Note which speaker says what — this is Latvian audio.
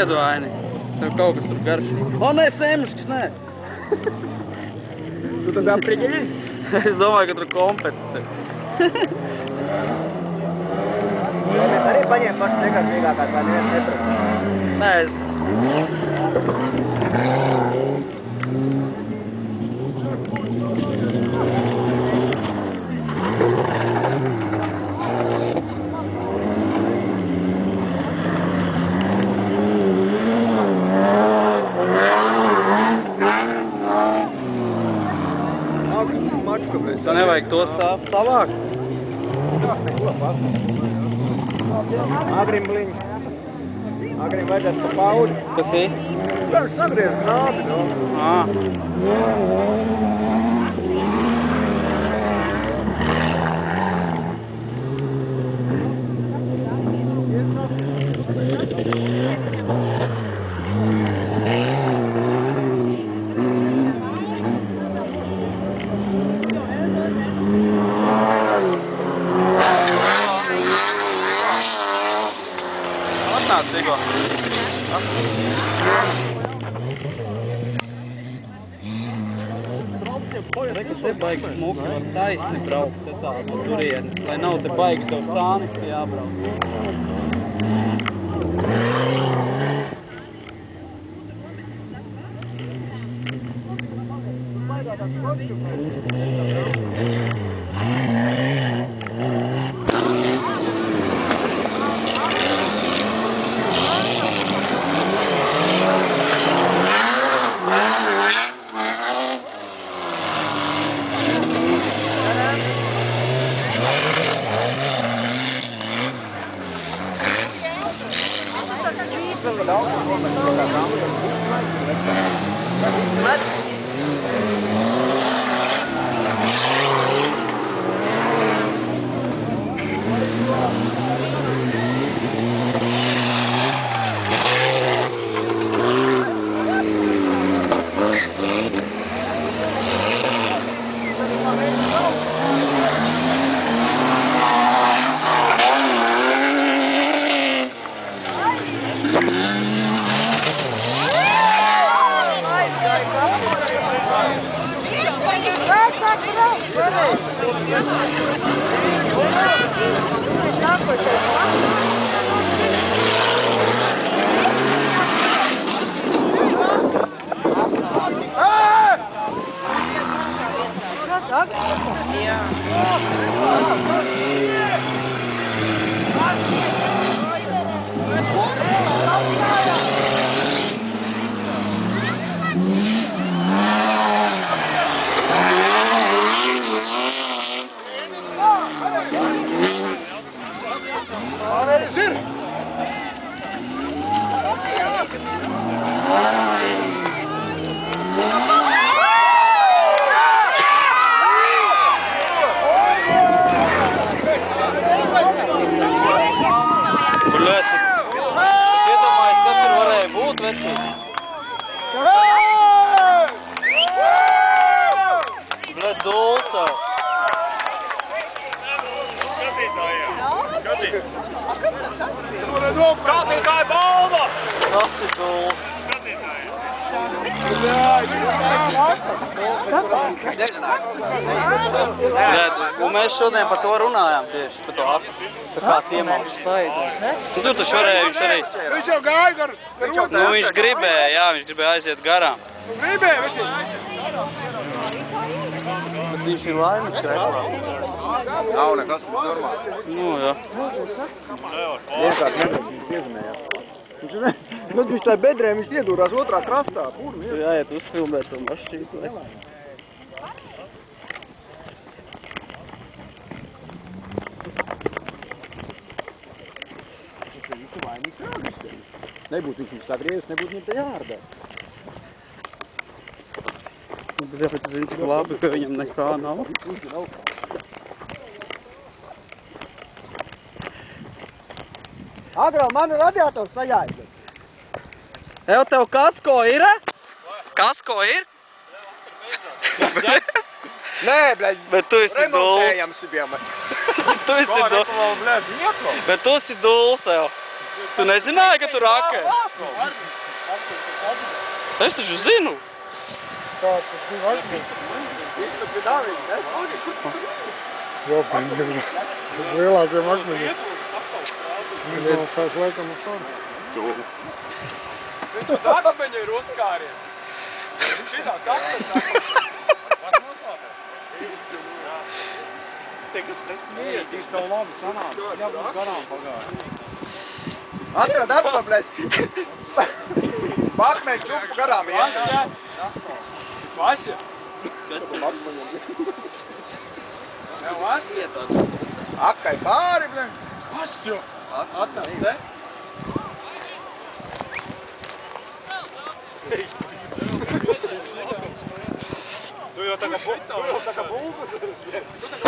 Speaker 1: Ziedoaini. Tev kaut kas tur garšīgi. O, nē, semšs, nē.
Speaker 2: Tu tad apriģeļies?
Speaker 1: Es domāju, ka tur kompetenci.
Speaker 2: Mēs arī paņēm paši negaršīgākās, vai neviens neprasa?
Speaker 1: Nē, es... Tā nevajag to savākt?
Speaker 2: Agrim bliņš. Agrim vajadzētu pa paudi.
Speaker 1: Kas ir?
Speaker 2: Viņš sagriez nābi, no?
Speaker 1: Atnāc, Igo. Reku, te baigi smuki var taisni braukt, te tādu turienes, lai nav te baigi tev sāniski jābraukt.
Speaker 3: Skatītāji balva!
Speaker 1: Tas ir dūls. Un mēs šodien par to runājām tieši, par to aku. Par kāds iemauks slaidu. Tu taču varēji, viņš arī...
Speaker 3: Viņš jau gāja gar otru.
Speaker 1: Nu, viņš gribēja, jā, viņš gribēja aiziet garām.
Speaker 3: Gribēja, veci?
Speaker 1: Bet viņš ir laimes kreklā.
Speaker 3: Nav nekas, viņš normāls.
Speaker 1: Nu, jā.
Speaker 2: Vienkārši nebrauc, viņš piezemējās. Viņš tā bedrē, viņš iedūrās otrā krastā.
Speaker 1: Tur jāiet uzfilmēt to mašīnu.
Speaker 2: Nebūtu viņš sagriezis, nebūtu viņam te jārdē.
Speaker 1: Bet jāpēc zini, cik labi, ka viņam nekā nav.
Speaker 2: Agrāk, man radiators sajāja.
Speaker 1: Ev, tev kasko ir? Kasko ir?
Speaker 2: Nē, bļaļ.
Speaker 1: Bet tu esi dūls.
Speaker 2: Remontējams bijām.
Speaker 1: Tu esi dūls. Bet tu esi dūls, Ev. Tu nezināji, ka tu rakē? Es taču zinu.
Speaker 2: Tā, tas divi akmeņi. Visu pie Davida, ne? Jā, pieņem. Uz lielākiem akmeņiem. Izmaucās laikam uz šādu.
Speaker 3: Viņš uz akmeņa ir uzkāries. Šitāds akmeņs. Kas noslāpēs? Tagad mierīgs tev labi sanāk. Jābūt garām pagājuši.
Speaker 2: Atrad atpakaļ, bļaļ.
Speaker 3: Akmeņu čupu garām ies.
Speaker 1: Vasja?
Speaker 3: Jā, Vasja. Akai pāri, bļaļ.
Speaker 1: Vasja? Atnāc, te?
Speaker 3: Tu jau tā kā bulbas. Tu tā kā